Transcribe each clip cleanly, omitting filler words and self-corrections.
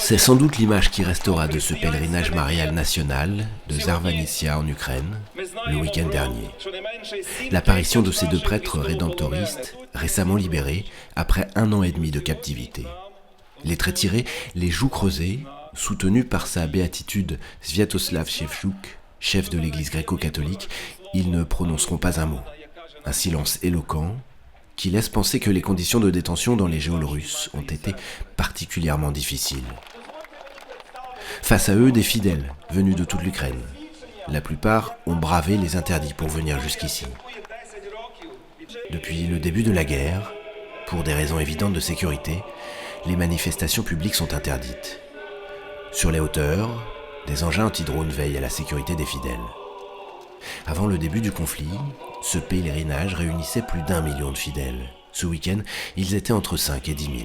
C'est sans doute l'image qui restera de ce pèlerinage marial national de Zarvanitsia en Ukraine, le week-end dernier. L'apparition de ces deux prêtres rédemptoristes, récemment libérés, après 1 an et demi de captivité. Les traits tirés, les joues creusées, soutenus par sa béatitude Sviatoslav Shevchuk, chef de l'église gréco-catholique, ils ne prononceront pas un mot. Un silence éloquent qui laisse penser que les conditions de détention dans les geôles russes ont été particulièrement difficiles. Face à eux, des fidèles venus de toute l'Ukraine. La plupart ont bravé les interdits pour venir jusqu'ici. Depuis le début de la guerre, pour des raisons évidentes de sécurité, les manifestations publiques sont interdites. Sur les hauteurs, des engins anti-drones veillent à la sécurité des fidèles. Avant le début du conflit, ce pèlerinage réunissait plus d'1 million de fidèles. Ce week-end, ils étaient entre 5 et 10 000.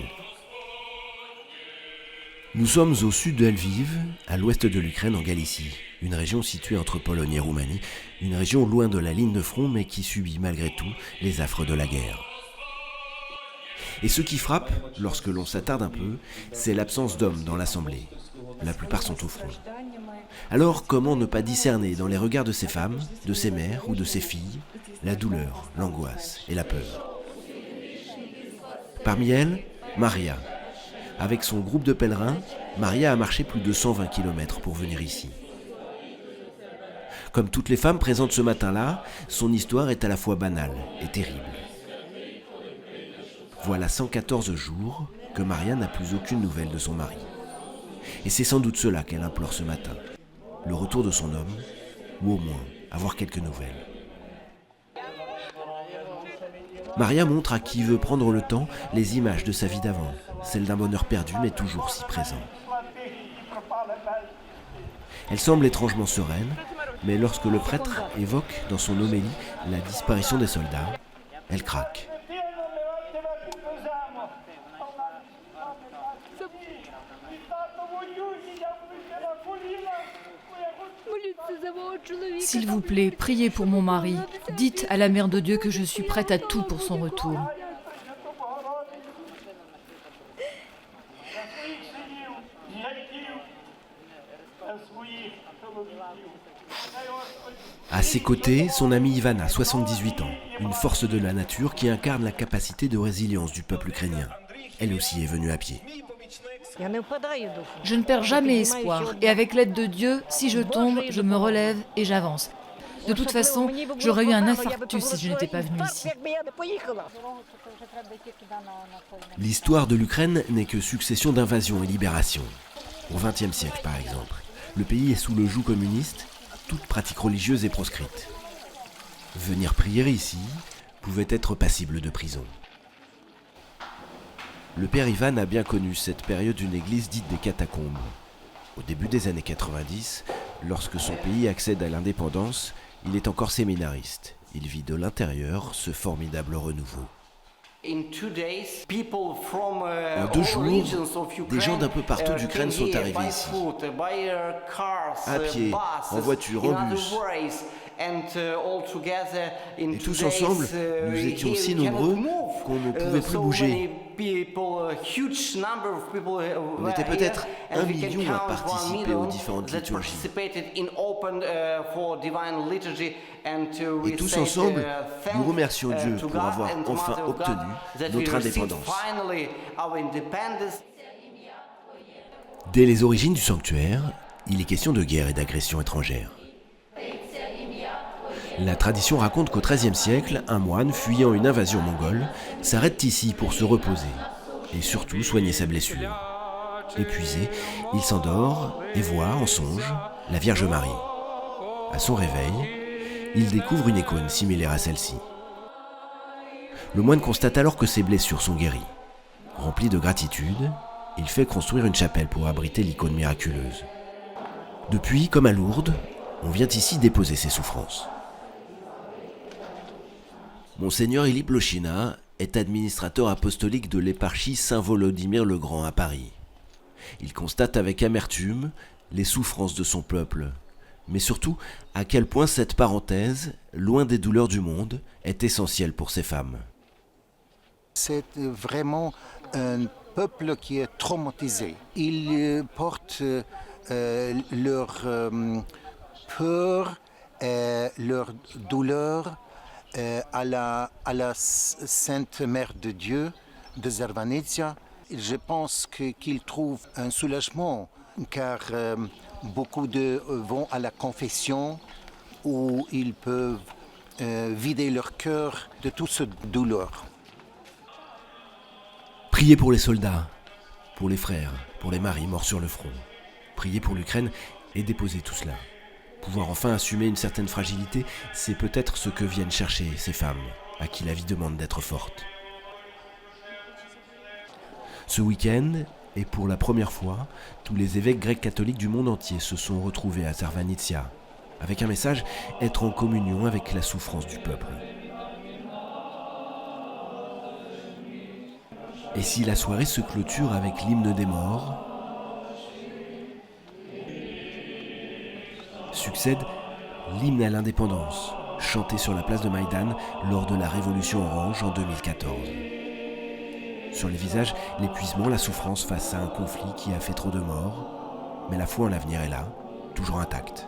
Nous sommes au sud de Lviv, à l'ouest de l'Ukraine, en Galicie, une région située entre Pologne et Roumanie, une région loin de la ligne de front mais qui subit malgré tout les affres de la guerre. Et ce qui frappe, lorsque l'on s'attarde un peu, c'est l'absence d'hommes dans l'assemblée. La plupart sont au front. Alors, comment ne pas discerner dans les regards de ces femmes, de ces mères ou de ces filles, la douleur, l'angoisse et la peur? Parmi elles, Maria. Avec son groupe de pèlerins, Maria a marché plus de 120 km pour venir ici. Comme toutes les femmes présentes ce matin-là, son histoire est à la fois banale et terrible. Voilà 114 jours que Maria n'a plus aucune nouvelle de son mari. Et c'est sans doute cela qu'elle implore ce matin. Le retour de son homme, ou au moins avoir quelques nouvelles. Maria montre à qui veut prendre le temps les images de sa vie d'avant, celle d'un bonheur perdu mais toujours si présent. Elle semble étrangement sereine, mais lorsque le prêtre évoque dans son homélie la disparition des soldats, elle craque. S'il vous plaît, priez pour mon mari. Dites à la Mère de Dieu que je suis prête à tout pour son retour. À ses côtés, son amie Ivana, 78 ans, une force de la nature qui incarne la capacité de résilience du peuple ukrainien. Elle aussi est venue à pied. Je ne perds jamais espoir, et avec l'aide de Dieu, si je tombe, je me relève et j'avance. De toute façon, j'aurais eu un infarctus si je n'étais pas venue ici. L'histoire de l'Ukraine n'est que succession d'invasions et libérations. Au XXe siècle, par exemple, le pays est sous le joug communiste, toute pratique religieuse est proscrite. Venir prier ici pouvait être passible de prison. Le père Ivan a bien connu cette période d'une église dite des catacombes. Au début des années 90, lorsque son pays accède à l'indépendance, il est encore séminariste. Il vit de l'intérieur ce formidable renouveau. En 2 jours, des gens d'un peu partout d'Ukraine sont arrivés ici. À pied, en voiture, en bus. Et tous ensemble, nous étions si nombreux qu'on ne pouvait plus bouger. On était peut-être 1 million à participer aux différentes liturgies. Et tous ensemble, nous remercions Dieu pour avoir enfin obtenu notre indépendance. Dès les origines du sanctuaire, il est question de guerre et d'agression étrangère. La tradition raconte qu'au XIIIe siècle, un moine fuyant une invasion mongole s'arrête ici pour se reposer et surtout soigner sa blessure. Épuisé, il s'endort et voit en songe la Vierge Marie. À son réveil, il découvre une icône similaire à celle-ci. Le moine constate alors que ses blessures sont guéries. Rempli de gratitude, il fait construire une chapelle pour abriter l'icône miraculeuse. Depuis, comme à Lourdes, on vient ici déposer ses souffrances. Monseigneur Ili Plochina est administrateur apostolique de l'éparchie Saint-Volodymyr le Grand à Paris. Il constate avec amertume les souffrances de son peuple, mais surtout à quel point cette parenthèse, loin des douleurs du monde, est essentielle pour ces femmes. C'est vraiment un peuple qui est traumatisé. Ils portent leur peur et leur douleur à la Sainte Mère de Dieu de Zarvanitsa. Je pense qu'ils trouvent un soulagement car beaucoup vont à la confession où ils peuvent vider leur cœur de toute cette douleur. Priez pour les soldats, pour les frères, pour les maris morts sur le front. Priez pour l'Ukraine et déposez tout cela. Pouvoir enfin assumer une certaine fragilité, c'est peut-être ce que viennent chercher ces femmes, à qui la vie demande d'être forte. Ce week-end, et pour la première fois, tous les évêques grecs catholiques du monde entier se sont retrouvés à Zarvanitsa, avec un message: être en communion avec la souffrance du peuple. Et si la soirée se clôture avec l'hymne des morts, succède l'hymne à l'indépendance, chanté sur la place de Maïdan lors de la Révolution orange en 2014. Sur les visages, l'épuisement, la souffrance face à un conflit qui a fait trop de morts, mais la foi en l'avenir est là, toujours intacte.